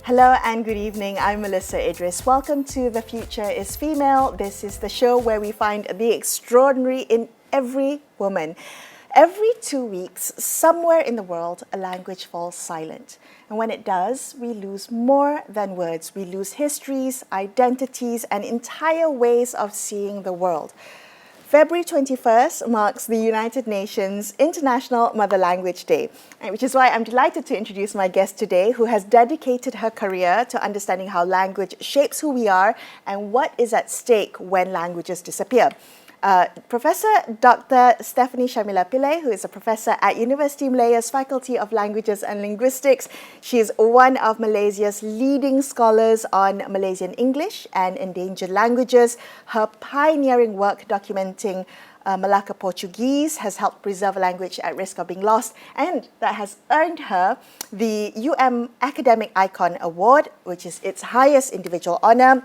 Hello and good evening. I'm Melisa Idris. Welcome to The Future is Female. This is the show where we find the extraordinary in every woman. Every 2 weeks, somewhere in the world, a language falls silent. And when it does, we lose more than words. We lose histories, identities, and entire ways of seeing the world. February 21st marks the United Nations International Mother Language Day, which is why I'm delighted to introduce my guest today, who has dedicated her career to understanding how language shapes who we are and what is at stake when languages disappear. Professor Dr. Stefanie Shamila Pillai, who is a professor at Universiti Malaya's Faculty of Languages and Linguistics. She is one of Malaysia's leading scholars on Malaysian English and endangered languages. Her pioneering work documenting Malaka Portuguese has helped preserve a language at risk of being lost, and that has earned her the Academic Icon Award, which is its highest individual honour.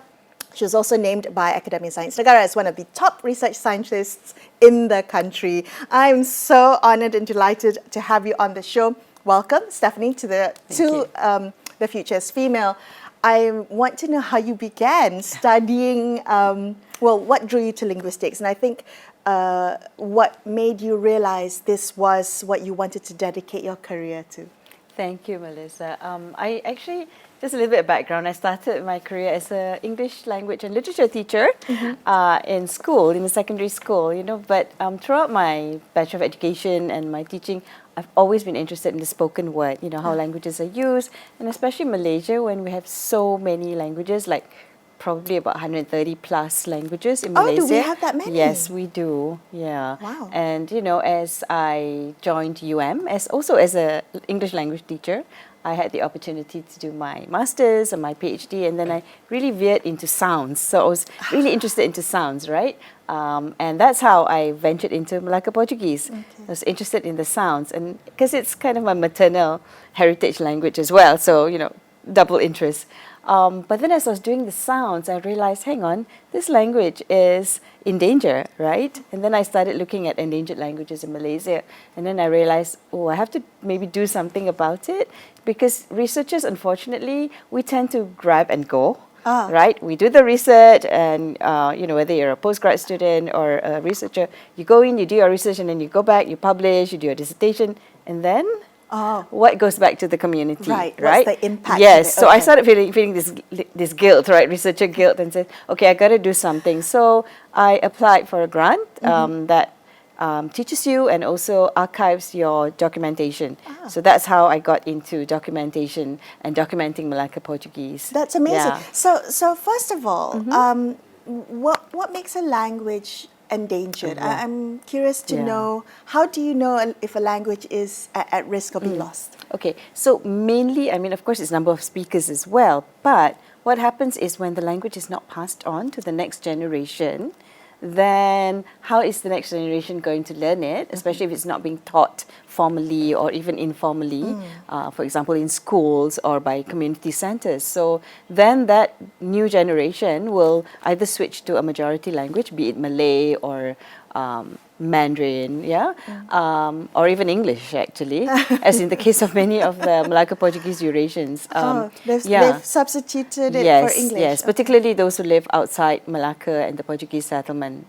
She was also named by Akedami Sains Negara as one of the top research scientists in the country. I'm so honoured and delighted to have you on the show. Welcome, Stefanie, to The Future is Female. I want to know how you began studying, what drew you to linguistics? And I think what made you realise this was what you wanted to dedicate your career to? Thank you, Melisa. I actually, just a little bit of background, I started my career as an English language and literature teacher in school, in the secondary school, but throughout my Bachelor of Education and my teaching, I've always been interested in the spoken word, how languages are used, and especially Malaysia, when we have so many languages, like probably about 130 plus languages in Malaysia. Oh, do we have that many? Yes, we do. Yeah. Wow. And as I joined also as an English language teacher, I had the opportunity to do my master's and my PhD, and then I really veered into sounds. So I was really interested into sounds, right? And that's how I ventured into Malaka Portuguese. Okay. I was interested in the sounds, and because it's kind of my maternal heritage language as well, so double interest. But then as I was doing the sounds, I realized, hang on, this language is in danger, right? And then I started looking at endangered languages in Malaysia. And then I realized, I have to maybe do something about it, because researchers, unfortunately, we tend to grab and go, right? We do the research, and whether you're a postgrad student or a researcher, you go in, you do your research, and then you go back, you publish, you do your dissertation, and then what goes back to the community, right? What's the impact? Yes, so I started feeling this guilt, right? Researcher guilt, and said, okay, I got to do something. So I applied for a grant that teaches you and also archives your documentation. So that's how I got into documentation and documenting Malaka Portuguese. That's amazing. Yeah. So first of all, what makes a language endangered? I'm curious to know, how do you know if a language is at risk of being lost? Okay, so mainly, of course, it's number of speakers as well, but what happens is when the language is not passed on to the next generation, then how is the next generation going to learn it, especially if it's not being taught formally or even informally, for example, in schools or by community centers. So then that new generation will either switch to a majority language, be it Malay or Mandarin, or even English, actually, as in the case of many of the Malaka Portuguese Eurasians. They've substituted it for English. Yes, particularly those who live outside Malacca and the Portuguese settlement.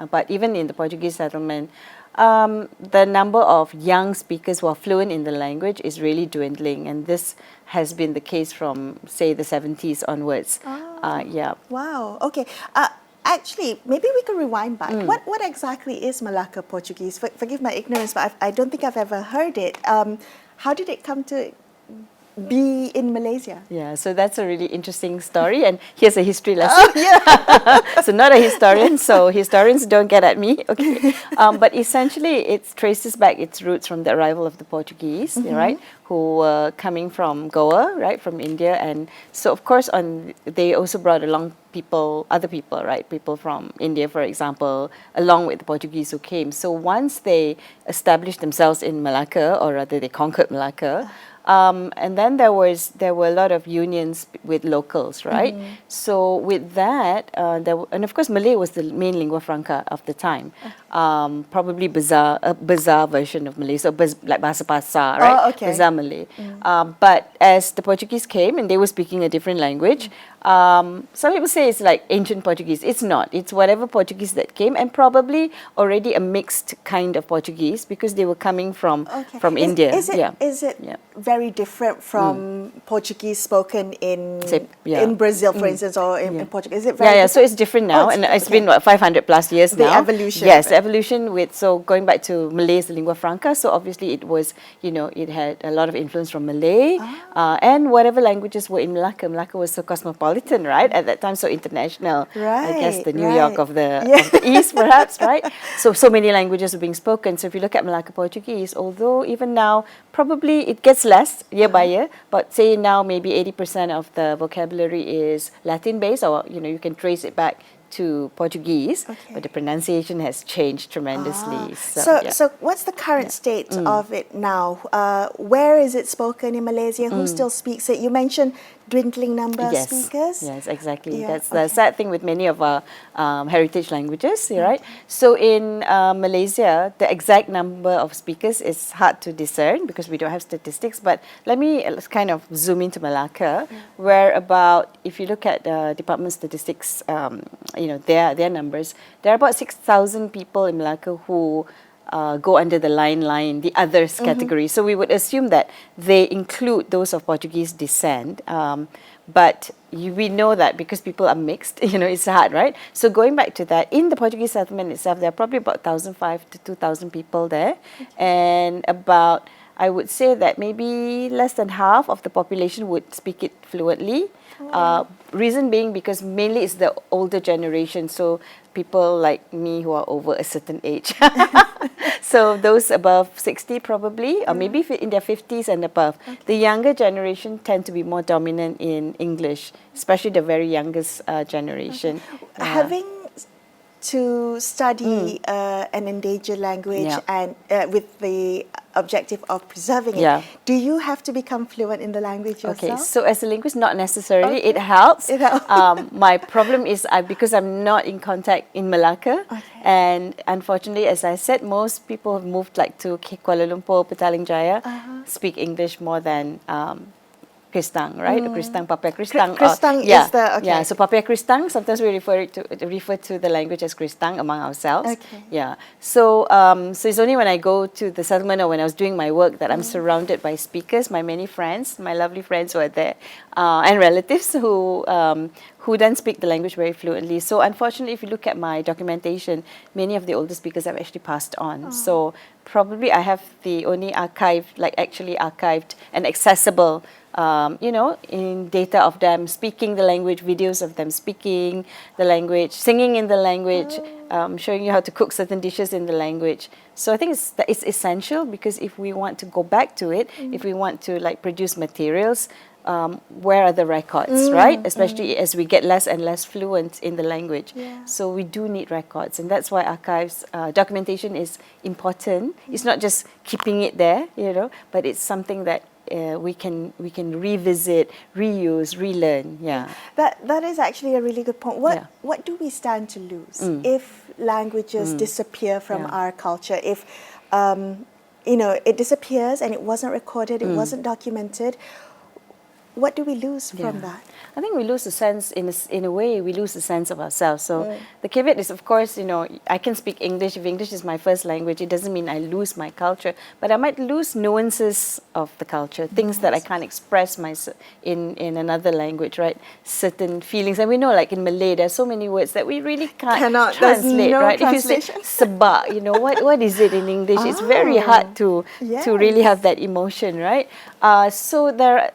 But even in the Portuguese settlement, the number of young speakers who are fluent in the language is really dwindling, and this has been the case from, say, the 70s onwards. Wow. Okay. Actually, maybe we could rewind back. What exactly is Malaka Portuguese? Forgive my ignorance, but I don't think I've ever heard it. How did it come to be in Malaysia? Yeah, so that's a really interesting story, and here's a history lesson. So not a historian, so historians don't get at me. Okay, but essentially it traces back its roots from the arrival of the Portuguese, right, who were coming from Goa, right, from India, and so of course they also brought along other people, right, people from India, for example, along with the Portuguese who came. So once they established themselves in Malacca, or rather they conquered Malacca, And then there were a lot of unions with locals, right? So with that, and of course Malay was the main lingua franca of the time. Probably a bizarre version of Malay, so like bahasa pasar, right? Oh, okay. Bizarre Malay. But as the Portuguese came and they were speaking a different language, some people say it's like ancient Portuguese. It's not. It's whatever Portuguese that came, and probably already a mixed kind of Portuguese because they were coming from India. Is it very different from Portuguese spoken in Brazil, for instance, or in Portugal? Is it very different? So it's different now, and it's been 500 plus years now. The evolution. Yes, the evolution so going back to Malay's lingua franca. So obviously it was, it had a lot of influence from Malay, and whatever languages were in Malaka. Malaka was so cosmopolitan, right, at that time, so international. Right, I guess the New York of the East, perhaps, right? So many languages are being spoken. So if you look at Malaka Portuguese, although even now probably it gets less year by year, but say now maybe 80% of the vocabulary is Latin based, or you can trace it back to Portuguese, but the pronunciation has changed tremendously. So what's the current state of it now? Where is it spoken in Malaysia? Who still speaks it? You mentioned dwindling number of speakers. Yes, exactly. That's the sad thing with many of our heritage languages, right? So in Malaysia, the exact number of speakers is hard to discern because we don't have statistics. But let's kind of zoom into Malaka, where if you look at Department of Statistics, their numbers, there are about 6,000 people in Malaka who go under the the others category. So we would assume that they include those of Portuguese descent. But we know that because people are mixed, it's hard, right? So going back to that, in the Portuguese settlement itself, there are probably about 1,500 to 2,000 people there. And I would say that maybe less than half of the population would speak it fluently. Reason being because mainly it's the older generation, so people like me who are over a certain age. So those above 60 probably, or maybe in their 50s and above. The younger generation tend to be more dominant in English, especially the very youngest generation. Having to study an endangered language and with the objective of preserving it, do you have to become fluent in the language yourself? Okay, so as a linguist, not necessarily. It helps. My problem is because I'm not in contact in Malaka, and unfortunately, as I said, most people have moved to Kuala Lumpur, Petaling Jaya, speak English more than Kristang, right? Kristang, Papaya Kristang. Kristang is the Yeah, so Papaya Kristang, sometimes we refer to the language as Kristang among ourselves. Yeah. So it's only when I go to the settlement or when I was doing my work that I'm surrounded by speakers, my many friends, my lovely friends who are there, and relatives who then speak the language very fluently. So unfortunately, if you look at my documentation, many of the older speakers have actually passed on. So probably I have the only archived and accessible in data of them speaking the language, videos of them speaking the language, singing in the language, showing you how to cook certain dishes in the language. So I think it's essential because if we want to go back to it, if we want to produce materials, where are the records, right? Especially as we get less and less fluent in the language. So we do need records, and that's why archives, documentation is important. It's not just keeping it there, but it's something that we can revisit, reuse, relearn. That is actually a really good point. What do we stand to lose if languages disappear from our culture? If it disappears and it wasn't recorded, it wasn't documented. What do we lose from that? I think we lose the sense, in a way, we lose the sense of ourselves. So the caveat is, of course, I can speak English. If English is my first language, it doesn't mean I lose my culture, but I might lose nuances of the culture, things that I can't express in another language, right? Certain feelings. And we know, in Malay, there's so many words that we really cannot translate, right? Translation. If you say sebab, what is it in English? It's very hard to really have that emotion, right? So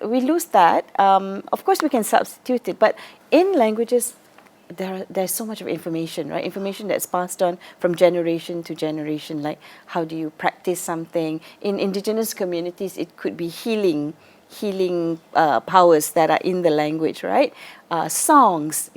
we lose that. Of course, we can substitute it, but in languages, there's so much of information, right? Information that's passed on from generation to generation, like how do you practice something. In indigenous communities, it could be healing powers that are in the language, right? Songs,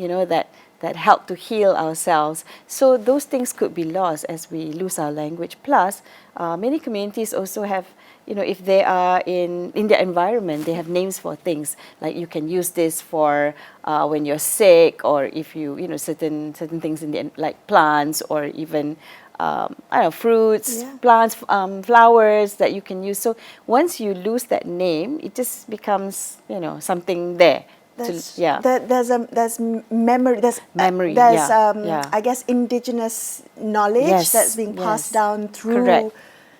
that help to heal ourselves. So those things could be lost as we lose our language. Plus, many communities also have if they are in their environment, they have names for things. Like you can use this for when you're sick, or if certain things in the like plants, or even I don't know, fruits, plants, flowers that you can use. So once you lose that name, it just becomes something there. There's memory. There's I guess indigenous knowledge that's being passed down through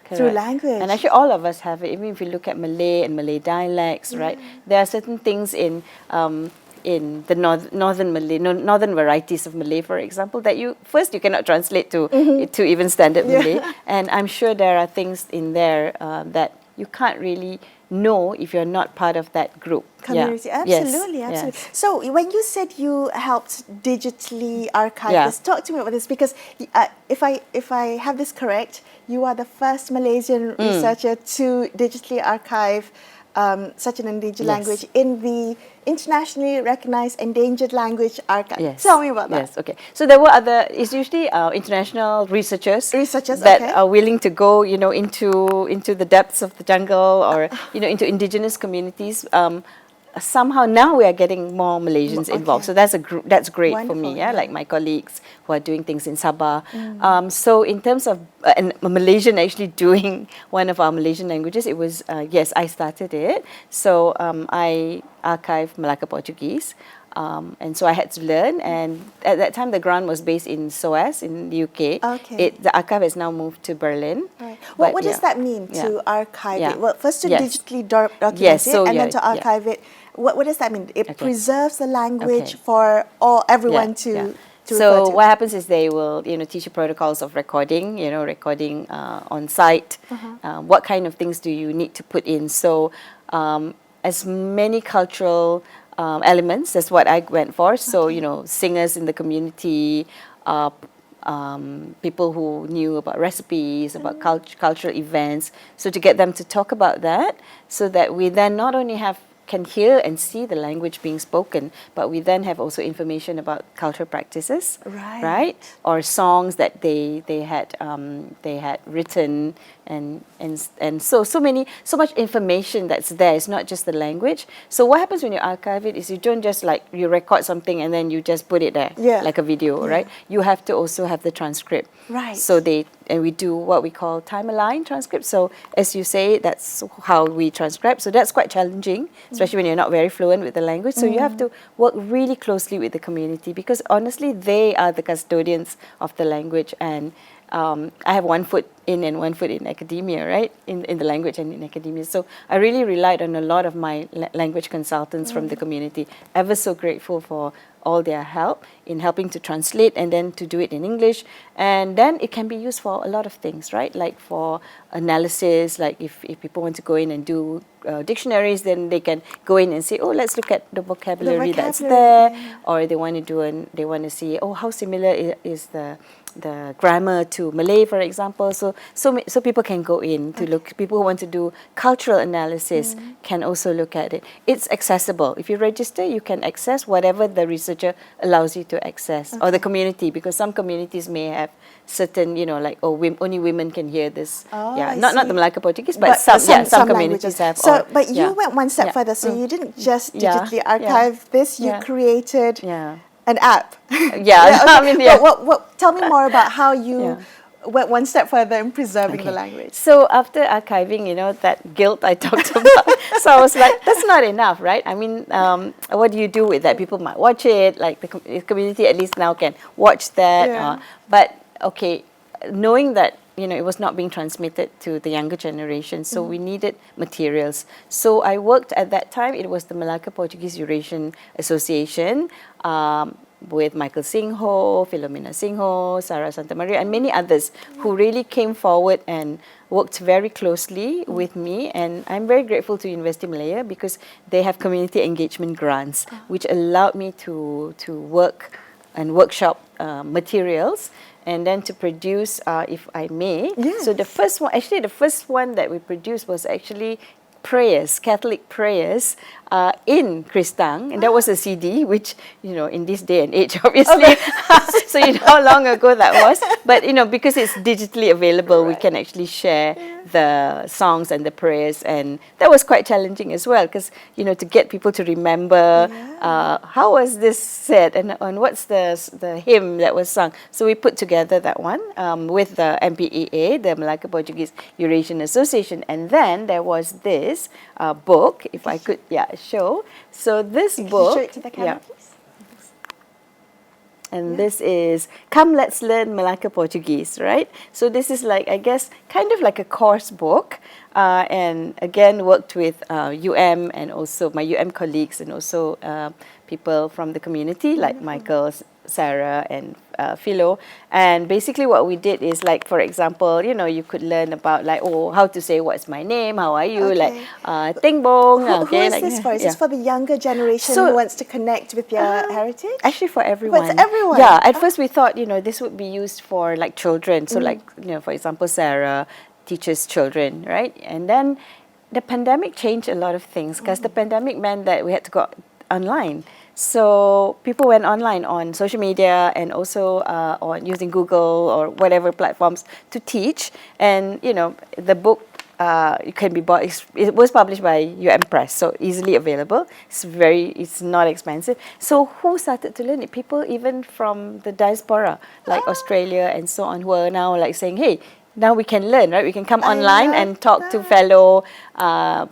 language. And actually, all of us have it. Even if you look at Malay and Malay dialects, right? There are certain things in the northern Malay, northern varieties of Malay, for example, that you cannot translate to even standard Malay. And I'm sure there are things in there that you can't really know if you're not part of that group. Community, absolutely. Yes. So when you said you helped digitally archive this, talk to me about this, because if I have this correct, you are the first Malaysian researcher to digitally archive such an endangered language in the internationally recognized Endangered Language Archive. Yes. Tell me about that. Yes, okay. So there were it's usually international researchers that are willing to go, into the depths of the jungle, or, into indigenous communities. Somehow now we are getting more Malaysians involved, so that's great. Wonderful, for me. Like my colleagues who are doing things in Sabah. So in terms of a Malaysian actually doing one of our Malaysian languages, it was I started it. So I archived Malaka Portuguese. And so I had to learn, and at that time the grant was based in SOAS in the UK. The archive has now moved to Berlin. Right. What does that mean to archive it? Well, first to digitally document it, and then to archive it. What does that mean? It preserves the language for everyone to So what happens is they will, teach you protocols of recording, recording on site. What kind of things do you need to put in? So as many cultural elements, that's what I went for. So, singers in the community, people who knew about recipes, about cultural events. So to get them to talk about that, so that we then not only can hear and see the language being spoken, but we then have also information about cultural practices, right? Or songs that they had written, and so much information that's there. It's not just the language. So what happens when you archive it is you don't just you record something and then you just put it there, like a video, right? You have to also have the transcript, right? So we do what we call time-aligned transcript. So as you say, that's how we transcribe. So that's quite challenging, especially when you're not very fluent with the language. So you have to work really closely with the community, because honestly, they are the custodians of the language. And I have one foot in and one foot in academia, right? In the language and in academia. So I really relied on a lot of my language consultants from the community. Ever so grateful for all their help in helping to translate and then to do it in English. And then it can be used for a lot of things, right? Like for analysis, like if people want to go in and do dictionaries, then they can go in and say, let's look at the vocabulary that's there. Or they want to see, how similar is the grammar to Malay, for example. So people can go in to look. People who want to do cultural analysis can also look at it. It's accessible. If you register, you can access whatever the researcher allows you to access, or the community, because some communities may have certain, only women can hear this. Not the Malaka Portuguese, but some communities have. But you went one step further. So you didn't just digitally archive this. You created an app. Tell me more about how you went one step further in preserving the language. So after archiving, that guilt I talked about, so I was like, that's not enough, right? I mean, what do you do with that? People might watch it, like the community at least now can watch that. But knowing that, it was not being transmitted to the younger generation, so we needed materials. So I worked at that time, it was the Malaka Portuguese Eurasian Association, with Michael Singho, Philomena Singho, Sarah Santa Maria, and many others who really came forward and worked very closely with me. And I'm very grateful to Universiti Malaya, because they have community engagement grants, which allowed me to work and workshop materials, and then to produce, if I may. So the first one that we produced was actually prayers, Catholic prayers, in Kristang, and that was a CD, which, you know, in this day and age, obviously, so you know how long ago that was. But, you know, because it's digitally available, we can actually share the songs and the prayers, and that was quite challenging as well, because, you know, to get people to remember how was this said, and what's the hymn that was sung. So we put together that one with the MPEA, the Malaka Portuguese Eurasian Association, and then there was this book, if I could, show. So this book, show it to the camera, please? and this is Come Let's Learn Malaka Portuguese, right? So this is like, I guess, kind of like a course book, and again worked with UM and also my UM colleagues, and also people from the community like Michael, Sarah, and Philo. And basically what we did is, like, for example, you know, you could learn about, like, how to say what's my name, how are you, like Ting Bong. Who is this for? Is this for the younger generation who wants to connect with their heritage? Actually, for everyone. For everyone? Yeah, at first we thought, you know, this would be used for like children. So like, you know, for example, Sarah teaches children, right? And then the pandemic changed a lot of things, because the pandemic meant that we had to go online. So people went online on social media, and also on using Google or whatever platforms to teach. And, you know, the book it can be bought. It was published by UM Press, so easily available. It's not expensive. So who started to learn it? People even from the diaspora, like Australia and so on, who are now like saying, hey, now we can learn, right? We can come online and talk to fellow, fellow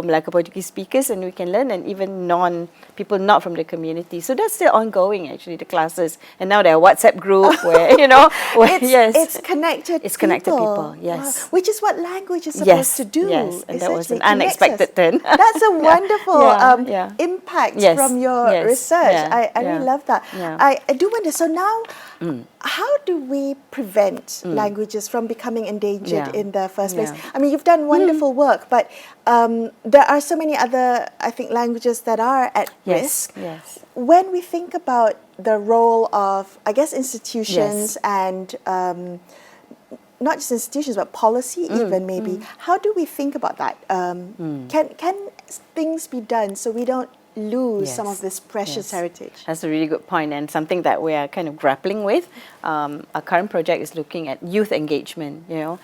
Malaka Portuguese speakers, and we can learn, and even people not from the community. So that's still ongoing, actually, the classes. And now there are WhatsApp group where, you know, it's connected. It's connected people, yes. Wow. Which is what language is supposed to do. Yes, and that was an unexpected turn. That's a wonderful impact from your research. I really love that. Yeah. I do wonder, so now, how do we prevent languages from becoming endangered in the first place? I mean, you've done wonderful work, but there are so many other, I think, languages that are at risk. Yes. When we think about the role of, I guess, institutions and not just institutions, but policy even maybe, how do we think about that? Can things be done so we don't lose some of this precious heritage? That's a really good point, and something that we are kind of grappling with. Our current project is looking at youth engagement, you know,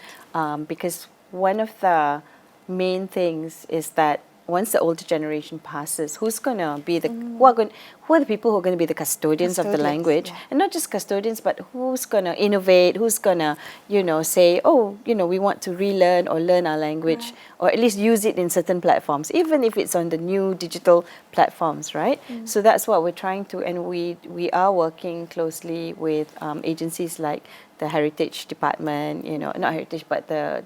because one of the main things is that once the older generation passes, who's going to be the who are the people who are going to be the custodians of the language, and not just custodians, but who's going to innovate, who's going to, you know, say, oh, you know, we want to relearn or learn our language, or at least use it in certain platforms, even if it's on the new digital platforms, right? So that's what we're trying to, and we are working closely with agencies like the Heritage Department, you know, not Heritage, but the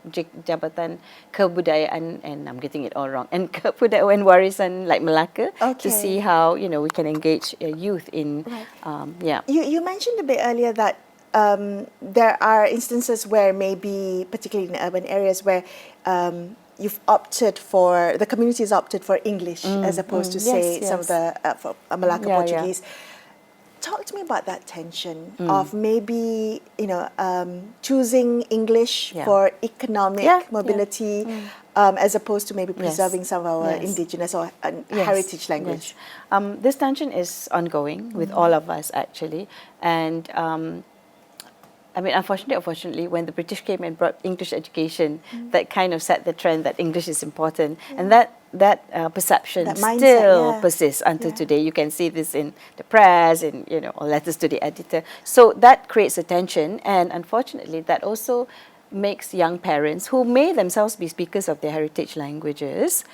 Jabatan Kebudayaan, and I'm getting it all wrong, and Kebudayaan Warisan, like Malaka, to see how, you know, we can engage youth in, You mentioned a bit earlier that there are instances where maybe, particularly in urban areas, where the communities opted for English as opposed to, say, some of the for Malaka Portuguese. Talk to me about that tension of maybe, you know, choosing English for economic mobility as opposed to maybe preserving some of our indigenous or heritage language. Yes. This tension is ongoing with all of us, actually. And I mean, unfortunately, when the British came and brought English education, that kind of set the trend that English is important. And that perception still persists until today. You can see this in the press, in, you know, or letters to the editor. So that creates a tension, and unfortunately, that also makes young parents who may themselves be speakers of their heritage languages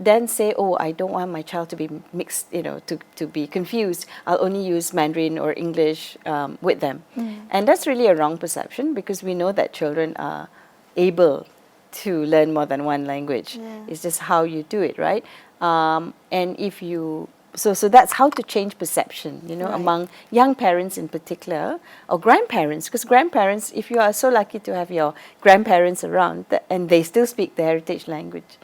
then say, oh, I don't want my child to be mixed, you know, to be confused. I'll only use Mandarin or English with them. And that's really a wrong perception, because we know that children are able to learn more than one language. It's just how you do it, right? And if you... So that's how to change perception, you know, among young parents in particular, or grandparents, because grandparents, if you are so lucky to have your grandparents around and they still speak the heritage language,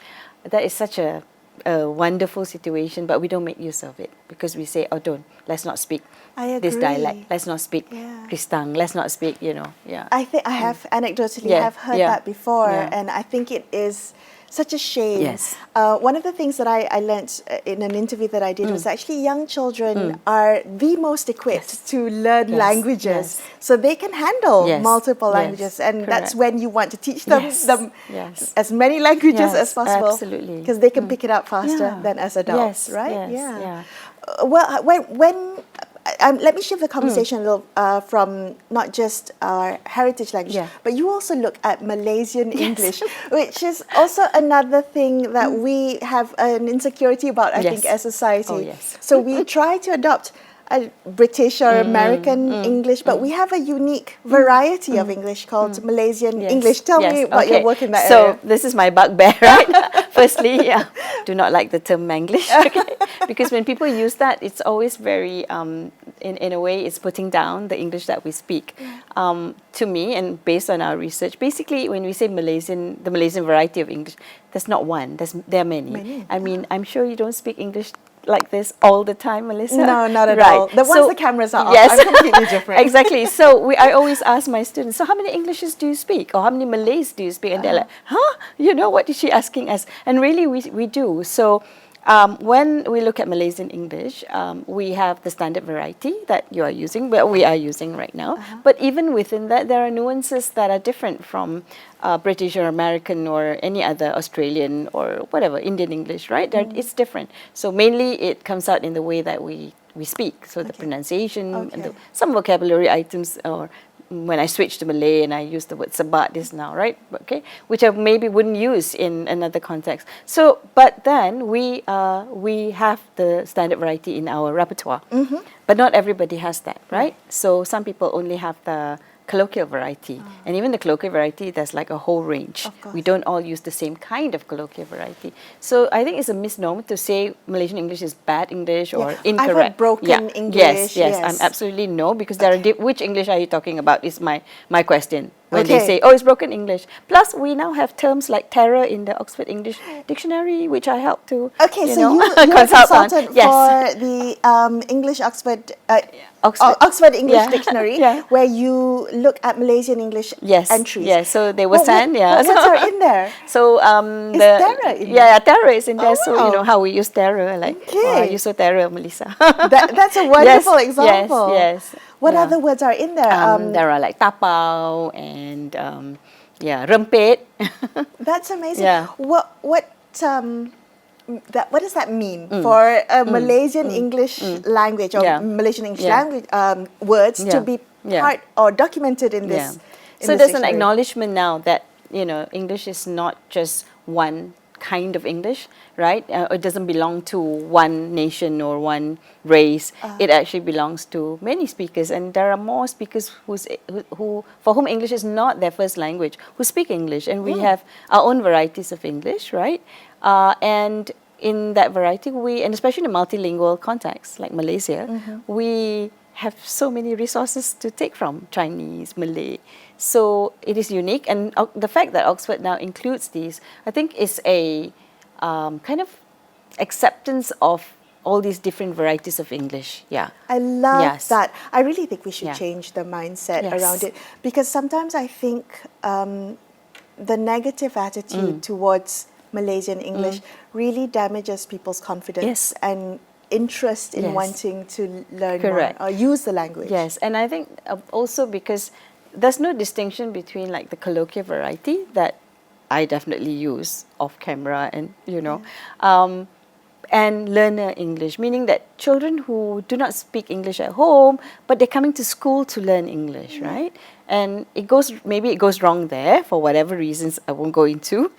that is such a wonderful situation, but we don't make use of it, because we say, oh, let's not speak this dialect, let's not speak Kristang, let's not speak, you know, I think I have anecdotally have heard that before, and I think it is such a shame. Yes. One of the things that I learnt in an interview that I did was actually young children are the most equipped to learn languages, so they can handle multiple languages, and that's when you want to teach them as many languages as possible, absolutely, because they can pick it up faster than as adults, right? Well, when let me shift the conversation a little from not just our heritage language, but you also look at Malaysian English, which is also another thing that we have an insecurity about, I think, as a society. So we try to adopt a British or American English, but we have a unique variety of English called Malaysian English. Tell me about your work in that area. So this is my bugbear, right? Firstly, do not like the term Manglish, because when people use that, it's always very, in a way, it's putting down the English that we speak. To me, and based on our research, basically, when we say Malaysian, the Malaysian variety of English, there's not one. There are many. I mean, I'm sure you don't speak English like this all the time, Melisa? No, not at all. Once the cameras are off, I'm completely different. Exactly. So I always ask my students, so how many Englishes do you speak? Or how many Malays do you speak? And they're like, huh? You know, what is she asking us? And really, we do. So when we look at Malaysian English, we have the standard variety that you are using, but we are using right now. But even within that, there are nuances that are different from British or American or any other Australian or whatever, Indian English, right? It's different. So mainly it comes out in the way that we speak. So the pronunciation, and some vocabulary items, or when I switch to Malay and I use the word sabat this now, right? Okay, which I maybe wouldn't use in another context. So, but then we have the standard variety in our repertoire, but not everybody has that, right? So some people only have the colloquial variety, and even the colloquial variety, there's like a whole range. We don't all use the same kind of colloquial variety. So I think it's a misnomer to say Malaysian English is bad English or incorrect. I've heard broken English. Yes. I'm absolutely no, because there are which English are you talking about is my question. When they say, oh, it's broken English. Plus, we now have terms like terror in the Oxford English Dictionary, which I help to you're a consultant for the English Oxford English Dictionary, where you look at Malaysian English entries. Yes, so they were sent. What words are in there? So is terror in there? Terror is in there. So you know how we use terror, like you're so terror, Melisa. That's a wonderful example. Yes. What other words are in there? There are like tapau and rempet. That's amazing. What does that mean for a Malaysian English language or Malaysian English language words to be part or documented in this? So there's an acknowledgement now that English is not just one kind of English, right? It doesn't belong to one nation or one race. It actually belongs to many speakers, and there are more speakers who for whom English is not their first language, who speak English, and we have our own varieties of English, right? And in that variety, and especially in a multilingual context like Malaysia, we have so many resources to take from: Chinese, Malay. So it is unique, and the fact that Oxford now includes these, I think, is a kind of acceptance of all these different varieties of English. I love that. I really think we should change the mindset around it, because sometimes I think the negative attitude towards Malaysian English really damages people's confidence and interest in wanting to learn more or use the language. Yes, and I think also because there's no distinction between like the colloquial variety that I definitely use off camera and and learner English, meaning that children who do not speak English at home, but they're coming to school to learn English, right? And maybe it goes wrong there for whatever reasons I won't go into.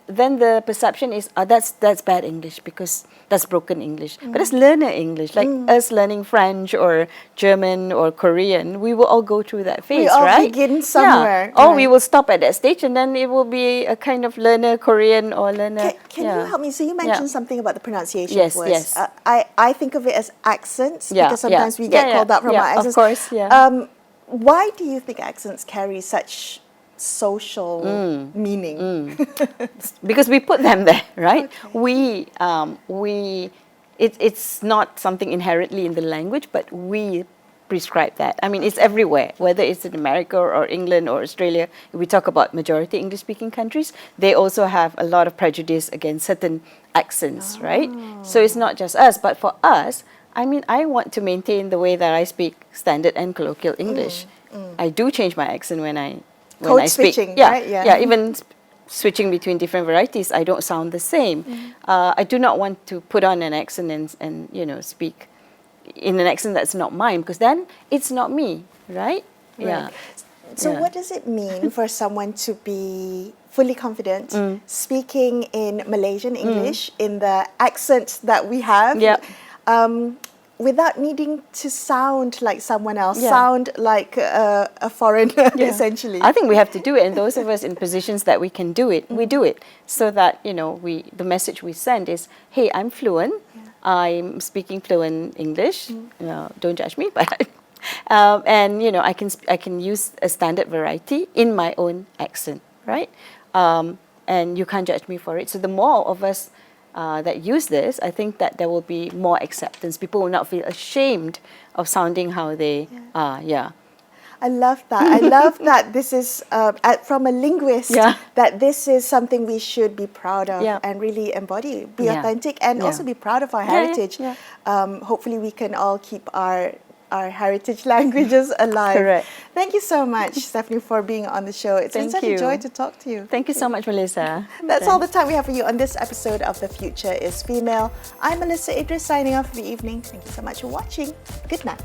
Then the perception is, that's bad English because that's broken English. But it's learner English, like us learning French or German or Korean, we will all go through that phase, right? We all begin somewhere. Or we will stop at that stage, and then it will be a kind of learner Korean or learner... Can you help me? So you mentioned something about the pronunciation of words. Yes. I think of it as accents, because sometimes we get called out from our accents. Of course, why do you think accents carry such social meaning? Because we put them there, right? It's not something inherently in the language, but we prescribe that. I mean, it's everywhere, whether it's in America or England or Australia. If we talk about majority English-speaking countries, they also have a lot of prejudice against certain accents, right? So it's not just us, but for us, I mean, I want to maintain the way that I speak standard and colloquial English. I do change my accent when I speak. Switching, Yeah, right? yeah. Even switching between different varieties, I don't sound the same. I do not want to put on an accent and speak in an accent that's not mine, because then it's not me, right? Yeah. So what does it mean for someone to be fully confident speaking in Malaysian English in the accent that we have, without needing to sound like someone else, sound like a foreigner, essentially? I think we have to do it, and those of us in positions that we can do it, we do it, so that the message we send is, hey, I'm fluent, I'm speaking fluent English. Don't judge me, but and I can use a standard variety in my own accent, right? And you can't judge me for it. So the more of us that use this, I think that there will be more acceptance. People will not feel ashamed of sounding how they are. Yeah. I love that. I love that this is, from a linguist, that this is something we should be proud of and really embody, be authentic, and also be proud of our heritage. Hopefully we can all keep our heritage languages alive. Correct. Thank you so much, Stefanie, for being on the show. It's been such a joy to talk to you. Thank you so much, Melisa. That's all the time we have for you on this episode of The Future is Female. I'm Melisa Idris, signing off for the evening. Thank you so much for watching. Good night.